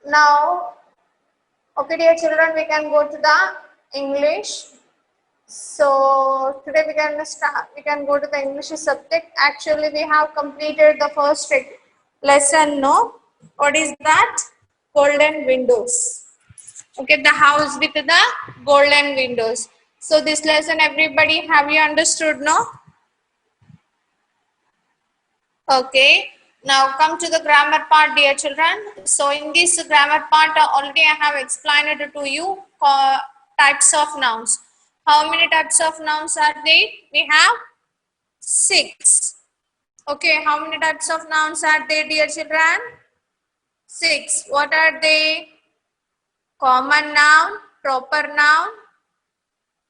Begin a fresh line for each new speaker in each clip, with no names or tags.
Now, okay, dear children, we can go to the English. So today we can start. We can go to the English subject. Actually, we have completed the first lesson. No, what is that? Golden windows. Okay, the house with the golden windows. So this lesson, everybody, have you understood? No. Okay. Now come to the grammar part, dear children. So in this grammar part, already I have explained it to you types of nouns. How many types of nouns are there? We have 6. Okay, how many types of nouns are there, dear children? 6. What are they? Common noun, proper noun,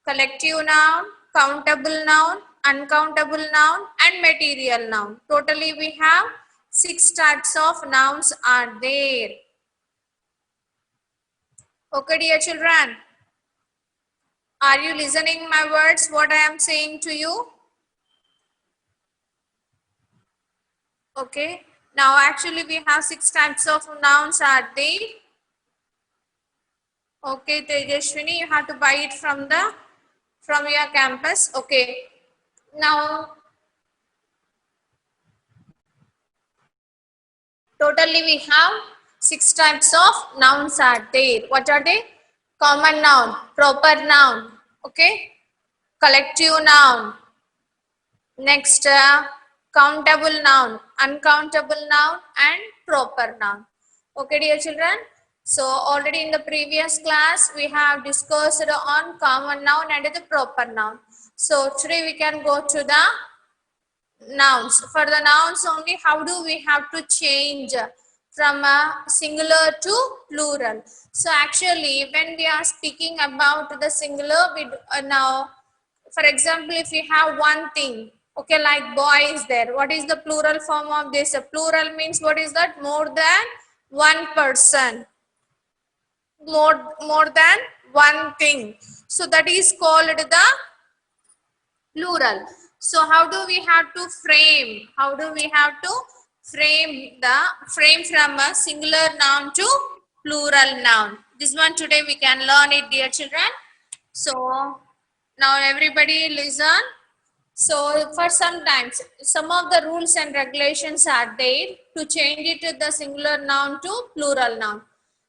collective noun, countable noun, uncountable noun, and material noun. Totally we have 6 types of nouns are there. Okay, dear children. Are you listening my words, what I am saying to you? Okay. Now actually we have 6 types of nouns are there. Okay, Tejashwini, you have to buy it from your campus. Okay. Now totally we have 6 types of nouns are there. What are they? Common noun, proper noun, okay, collective noun, next countable noun, uncountable noun, and proper noun. Okay, dear children. So already in the previous class we have discussed on common noun and the proper noun. So today we can go to the nouns. For the nouns only, how do we have to change from a singular to plural? So actually when we are speaking about the singular, we now for example if we have one thing, okay, like boy is there, what is the plural form of this? A plural means what is that? More than one person, more than one thing, so that is called the plural. So how do we have to frame? How do we have to frame from a singular noun to plural noun? This one today we can learn it, dear children. So now everybody listen. So for sometimes some of the rules and regulations are there to change it to the singular noun to plural noun.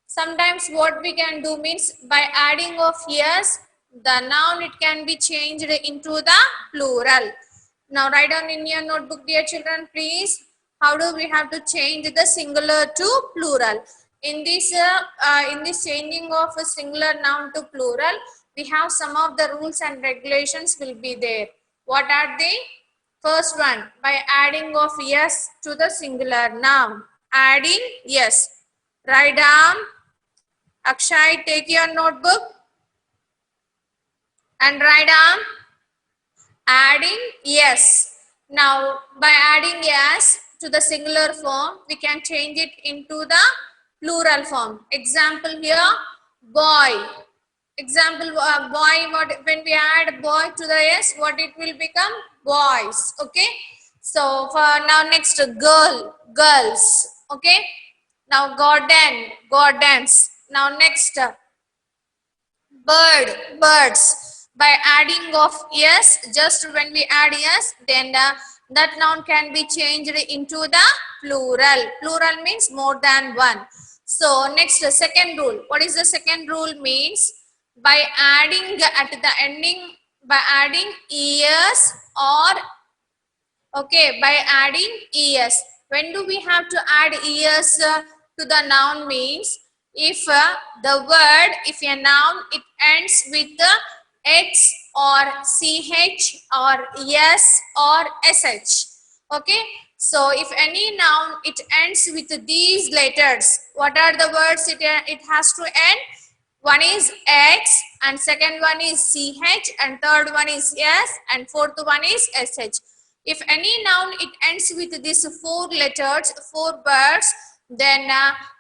Sometimes what we can do means by adding of yes, the noun it can be changed into the plural. Now write down in your notebook, dear children, please. How do we have to change the singular to plural? In this changing of a singular noun to plural, we have some of the rules and regulations will be there. What are they? First one, by adding of yes to the singular noun. Adding yes. Write down. Akshay, take your notebook and write down. Adding yes. Now, by adding yes to the singular form, we can change it into the plural form. Example here, boy. Example, boy, when we add boy to the yes, what it will become? Boys. Okay. So, for now next, girl, girls. Okay. Now, garden, gardens. Now, next, bird, birds. By adding of yes, just when we add yes, then that noun can be changed into the plural. Plural means more than one. So next, second rule. What is the second rule means? By adding at the ending, by adding es or okay, by adding es. When do we have to add es to the noun means? If the word, if a noun, it ends with x or ch or s or sh. Okay. So if any noun, it ends with these letters, what are the words it has to end? One is x and second one is ch and third one is s and fourth one is sh. If any noun it ends with these 4 letters, 4 words, then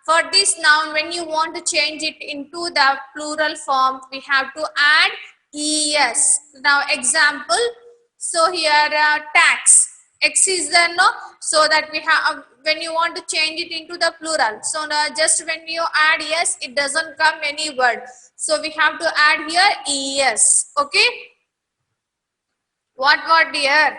for this noun when you want to change it into the plural form, we have to add es. Now example, so here tax, x is there, no, so that we have when you want to change it into the plural. So now just when you add yes, it doesn't come any word. So we have to add here es. Okay. What word dear?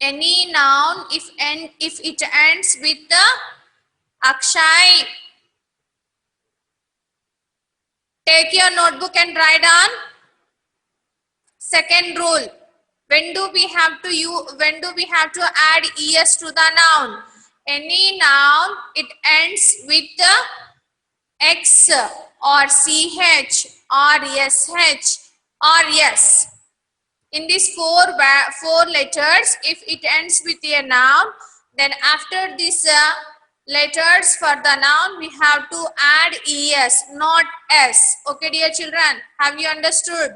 Any noun if it ends with the Akshay. Take your notebook and write down. Second rule. When do we have to add es to the noun? Any noun it ends with the x or ch or sh or yes. In these four letters, if it ends with a noun, then after these letters for the noun, we have to add es, not s. Okay, dear children, have you understood?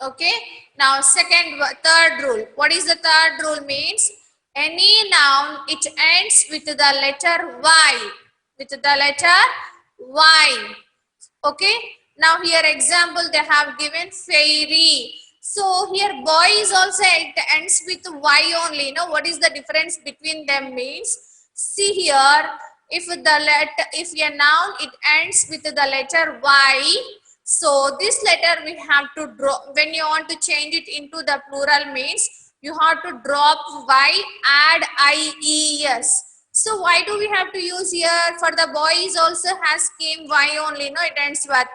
Okay. Now, third rule. What is the third rule means? Any noun, it ends with the letter y. With the letter y. Okay. Now, here example they have given fairy. So, here boy is also, it ends with y only. Now, what is the difference between them means? See here, if a noun, it ends with the letter y. So this letter we have to drop. When you want to change it into the plural means you have to drop y, add ies. So why do we have to use here? For the boys also has came y only, no, it ends with.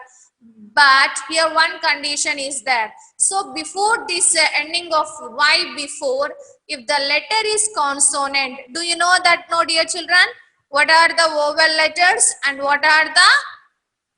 But here one condition is there. So before this ending of y before, if the letter is consonant, do you know that, no dear children? What are the vowel letters and what are the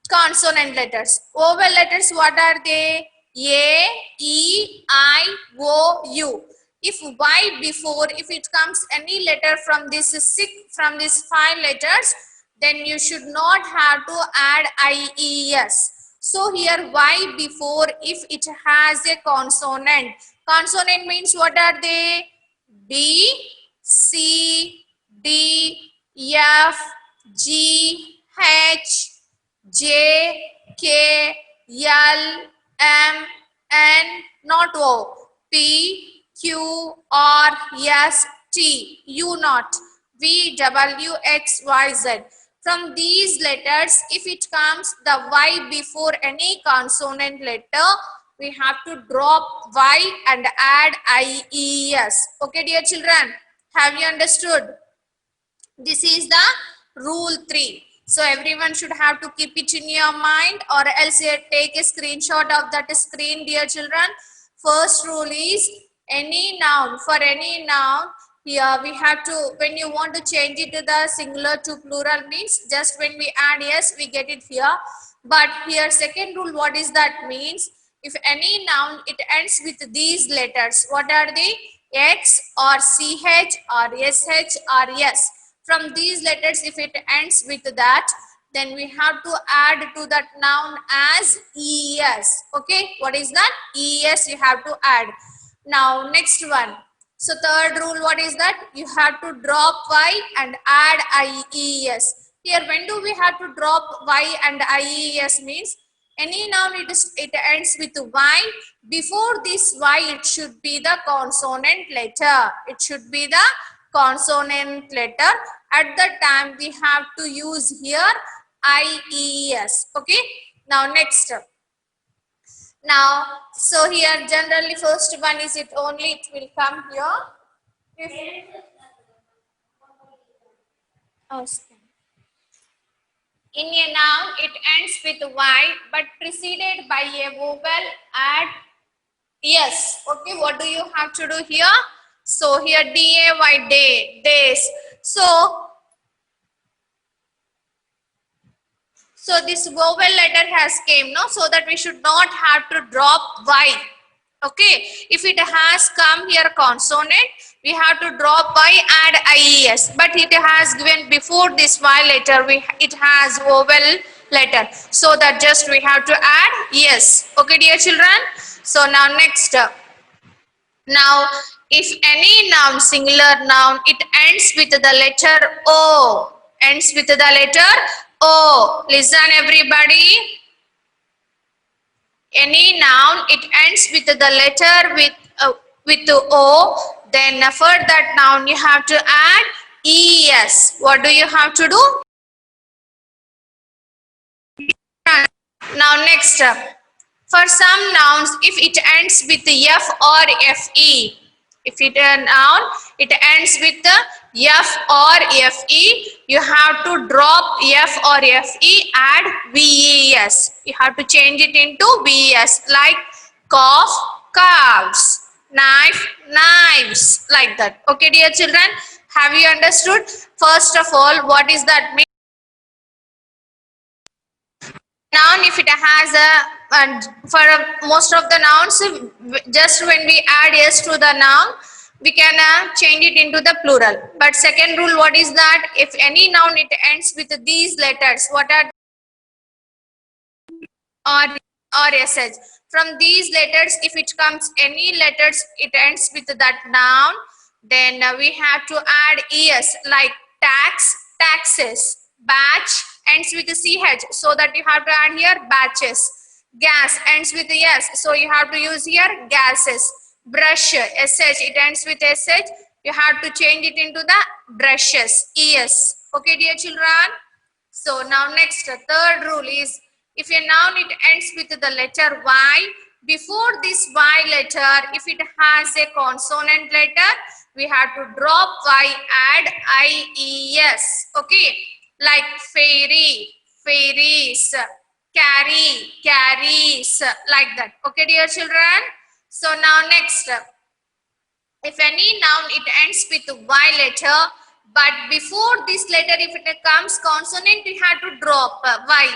consonant letters? Vowel letters, what are they? A, E, I, O, U. If y before, if it comes any letter from these 5 letters, then you should not have to add ies. So here y before, if it has a consonant. Consonant means what are they? B, C, D, F, G, H, J, K, L, M, N, not O, P, Q, R, S, T, U not, V, W, X, Y, Z. From these letters, if it comes the Y before any consonant letter, we have to drop Y and add IES. Okay, dear children, have you understood? This is the rule 3. So everyone should have to keep it in your mind, or else you take a screenshot of that screen, dear children. First rule is any noun. For any noun, here we have to, when you want to change it to the singular to plural means just when we add yes, we get it here. But here second rule, what is that means? If any noun, it ends with these letters. What are they? X or CH or SH or S. From these letters, if it ends with that, then we have to add to that noun as ES. Okay, what is that? ES you have to add. Now, next one. So, third rule, what is that? You have to drop Y and add IES. Here, when do we have to drop Y and IES means? Any noun, it ends with Y. Before this Y, it should be the consonant letter. It should be the consonant letter. At that time, we have to use here IES. Okay. Now, next. Now, so here generally first one is it only, it will come here. In a noun, it ends with Y, but preceded by a vowel, add yes. Okay, what do you have to do here? So here day, day, days. So this vowel letter has came, no? So that we should not have to drop Y. Okay. If it has come here consonant, we have to drop Y, add IES. But it has given before this Y letter, it has vowel letter. So that just we have to add yes. Okay, dear children. So now next. Now, if any noun, singular noun, it ends with the letter O. Ends with the letter O. Listen everybody. Any noun, it ends with the letter with the O, then for that noun you have to add es. What do you have to do? Now next, for some nouns, if it ends with f or fe, if it a noun, it ends with f or fe, you have to drop f or fe, add ves. You have to change it into ves, like cough, calves, knife, knives, like that. Okay, dear children, have you understood? First of all, what is that mean? Noun, if it has and for most of the nouns, just when we add s to the noun, we can change it into the plural. But second rule, what is that? If any noun it ends with these letters, what are or sh, from these letters, if it comes any letters it ends with that noun, then we have to add es, like tax, taxes. Batch ends with ch, so that you have to add here batches. Gas ends with s, so you have to use here gases. Brush, sh, it ends with sh, you have to change it into the brushes, es. Okay, dear children. So now next, third rule is, if a noun it ends with the letter Y, before this Y letter, if it has a consonant letter, we have to drop Y, add IES. Okay, like fairy, fairies, carry, carries, like that. Okay, dear children. So now next, if any noun it ends with Y letter, but before this letter if it comes consonant, we have to drop Y.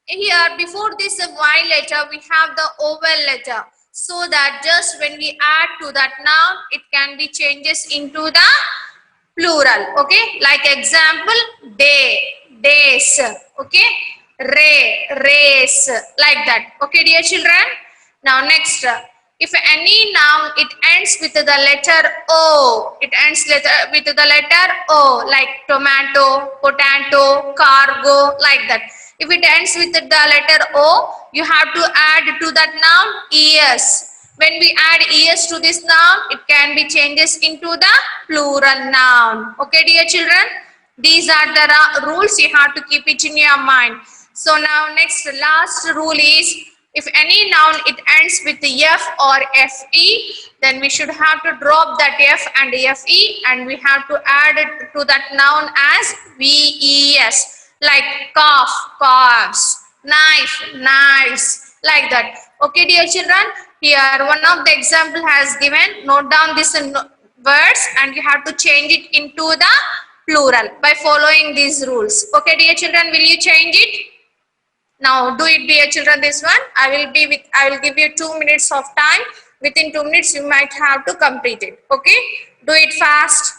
Here before this Y letter we have the vowel letter, so that just when we add to that noun it can be changes into the plural. Okay, like example, day, days. Okay, ray, race, like that. Okay, dear children. Now next, if any noun it ends with the letter O, it ends with the letter O, like tomato, potato, cargo, like that. If it ends with the letter O, you have to add to that noun es. When we add es to this noun, it can be changes into the plural noun. Okay, dear children, these are the rules, you have to keep it in your mind. So now next, last rule is, if any noun it ends with f or fe, then we should have to drop that f and fe, and we have to add it to that noun as ves, like cough, coughs, knife, knives, like that. Okay, dear children, here one of the example has given. Note down this words and you have to change it into the plural by following these rules. Okay, dear children, will you change it? Now do it, dear children. This one I will give you 2 minutes of time. Within 2 minutes you might have to complete it. Okay, do it fast.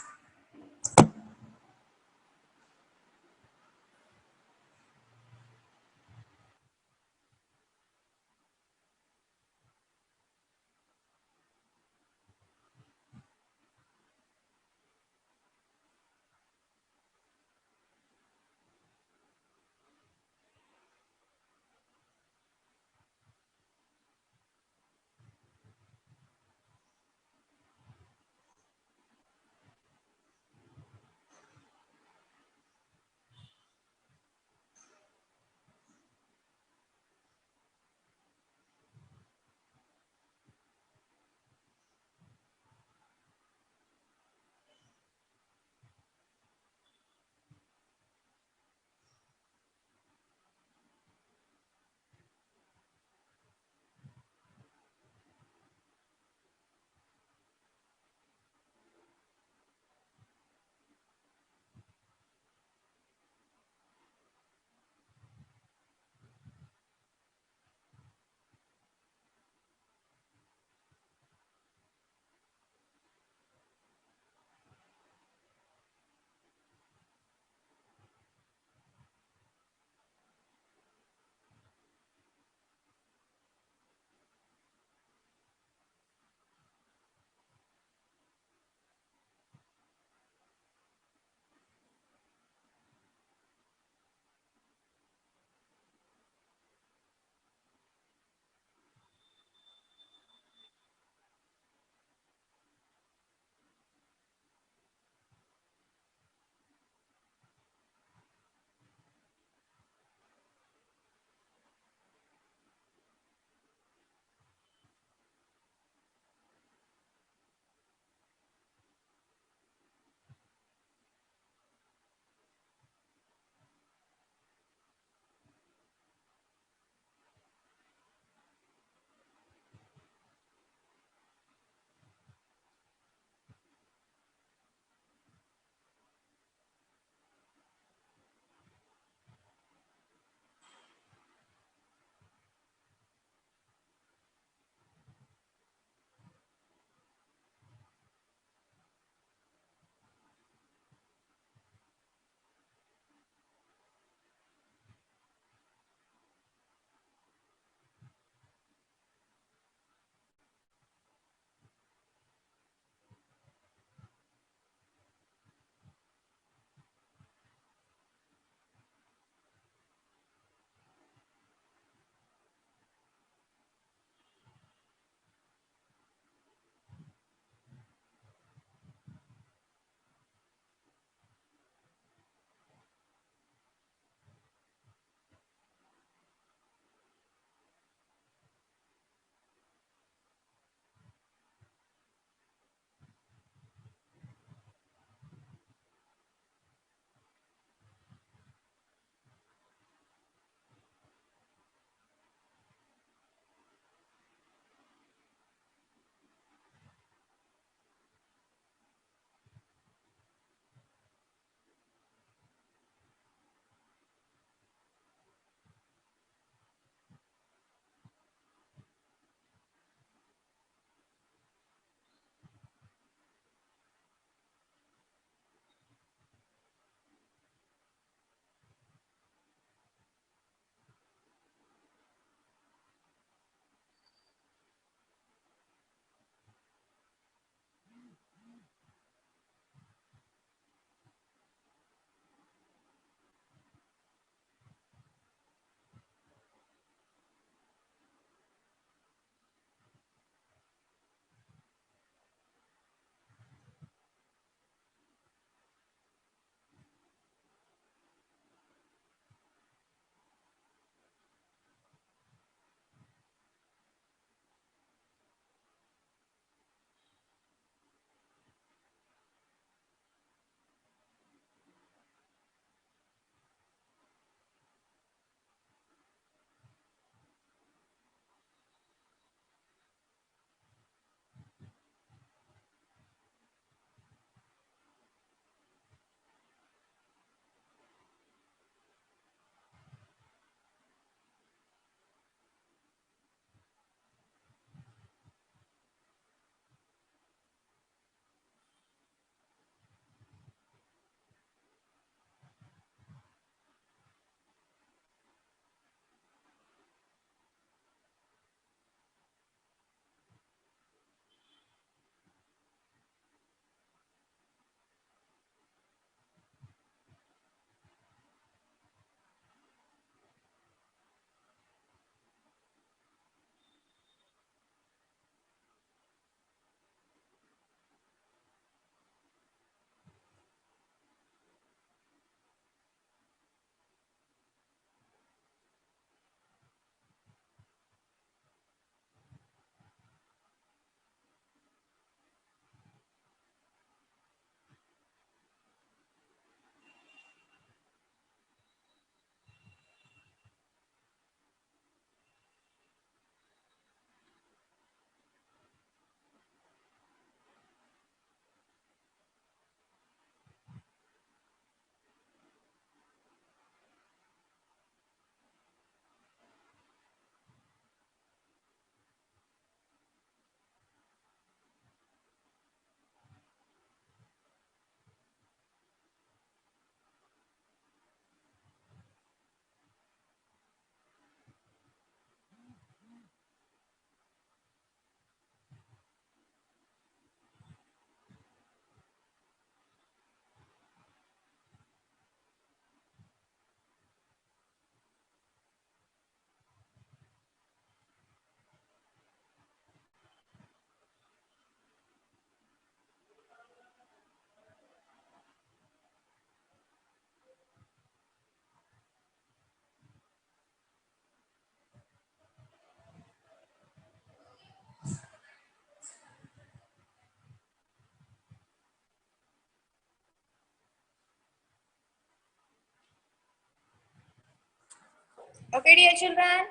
Okay, dear children,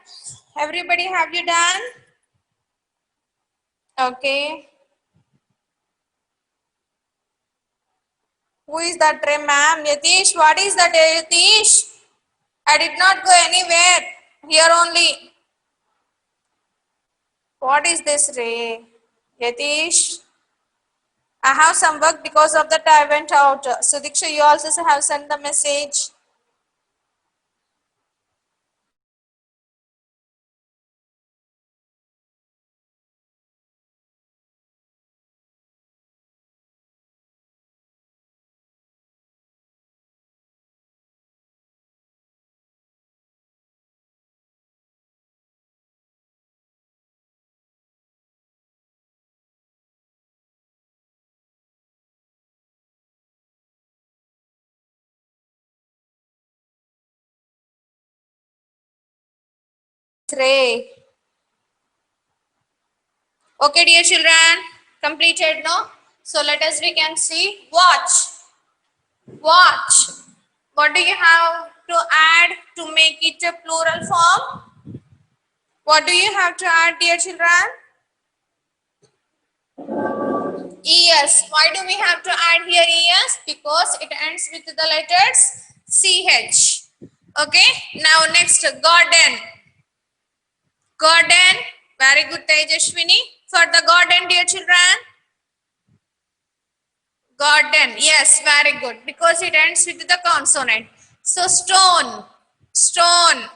everybody, have you done? Okay. Who is that Ray, ma'am? Yatish, what is that, Yatish? I did not go anywhere. Here only. What is this, Ray? Yatish? I have some work, because of that I went out. So Diksha, you also have sent the message. Ray. Okay, dear children, completed, no? So let us, we can see. Watch. Watch. What do you have to add to make it a plural form? What do you have to add, dear children? ES. Why do we have to add here ES? Because it ends with the letters CH. Okay. Now next, garden. Garden. Very good, Tejashwini. For the garden, dear children. Garden. Yes, very good. Because it ends with the consonant. So stone. Stone.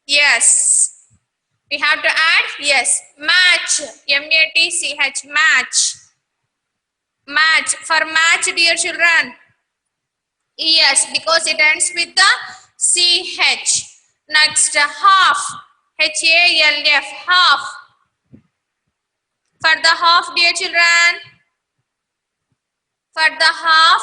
Yes. We have to add. Yes. Match. M-A-T-C-H. Match. Match. For match, dear children. Yes, because it ends with the CH. Next, half. H-A-L-F. Half. For the half, dear children. For the half,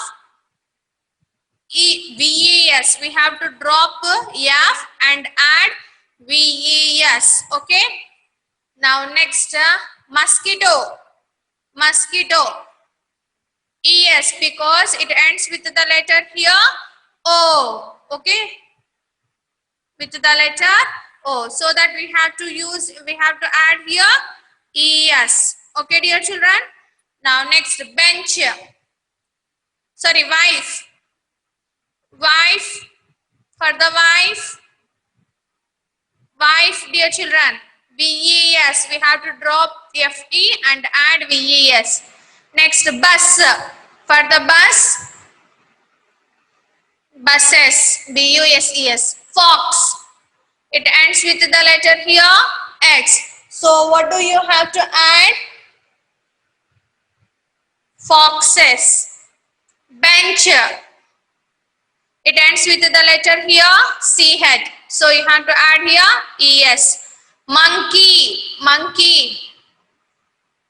VES. We have to drop F and add VES. Okay. Now next, mosquito. Mosquito. ES, because it ends with the letter here O. Okay. With the letter O. So that we have to use, we have to add here ES. Okay, dear children. Now next, bench. Sorry, wife. Wife. For the wife. Wife, dear children. VES. We have to drop FE and add VES. Next, bus. For the bus. Buses. B-U-S-E-S. Fox. It ends with the letter here X. So what do you have to add? Foxes. Bench. It ends with the letter here CH. So you have to add here ES. Monkey. Monkey.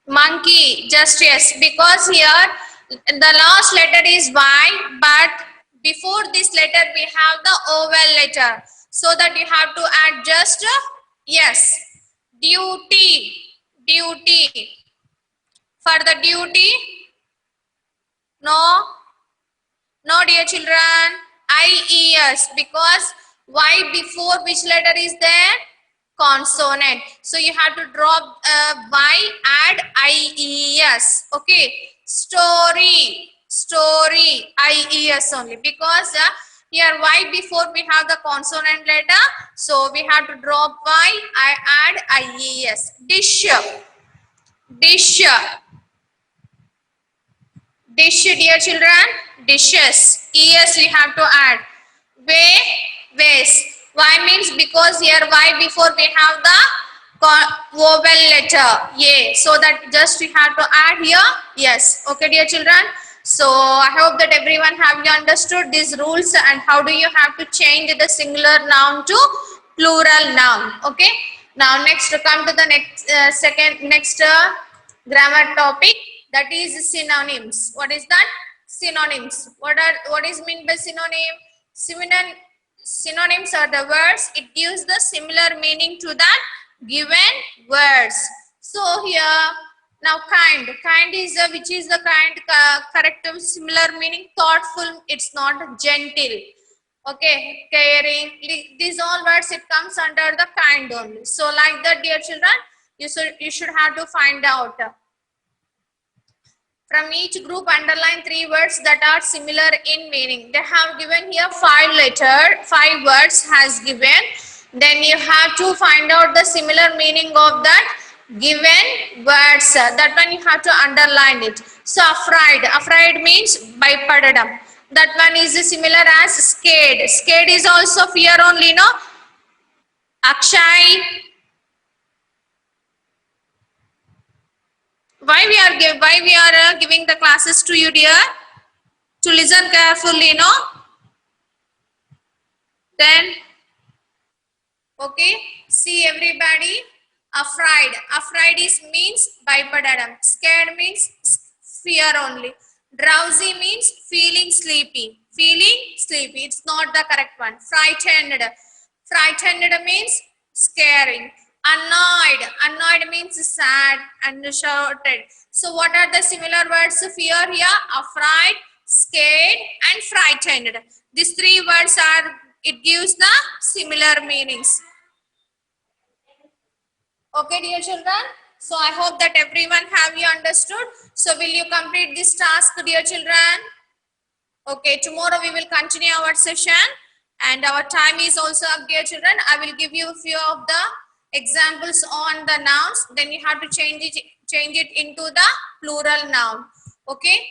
Monkey. Just yes. Because here the last letter is Y, but before this letter we have the vowel letter. So that you have to add just yes. Duty. Duty. For the duty. No. No, dear children. IES, because Y before which letter is there? Consonant. So you have to drop Y, add IES. Okay. Story. Story. IES only, because here Y before we have the consonant letter. So we have to drop Y, I add IES. Dish. Dish. Dish, dear children. Dishes. ES we have to add. Way, vase. Why means because here Y before we have the vowel letter A. So that just we have to add here. Yes. Okay, dear children. So I hope that everyone have you understood these rules and how do you have to change the singular noun to plural noun. Okay. Now next, come to the next grammar topic, that is synonyms. What is that? Synonyms. What is meant by synonym? Synonyms are the words. It gives the similar meaning to that given words. So here now kind. Kind is which is the kind corrective similar meaning? Thoughtful. It's not gentle. Okay, caring. These all words, it comes under the kind only. So like that, dear children, you should have to find out. From each group, underline 3 words that are similar in meaning. They have given here 5 words has given. Then you have to find out the similar meaning of that given words. That one you have to underline it. So afraid. Afraid means bhayapadadam. That one is similar as scared. Scared is also fear only, no? Akshay. Why we are giving the classes to you, dear? To listen carefully, no? Then, okay, see everybody. Afraid. Afraid is means bipedadam. Scared means fear only. Drowsy means feeling sleepy. Feeling sleepy. It's not the correct one. Frightened. Frightened means scaring. Annoyed. Annoyed means sad and shouted. So what are the similar words of fear here? Afraid, scared and frightened. These 3 words are, it gives the similar meanings. Okay, dear children. So I hope that everyone have you understood. So will you complete this task, dear children? Okay, tomorrow we will continue our session and our time is also up, dear children. I will give you a few of the examples on the nouns. Then you have to change it into the plural noun. Okay.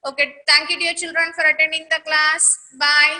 Okay. Thank you, dear children, for attending the class. Bye.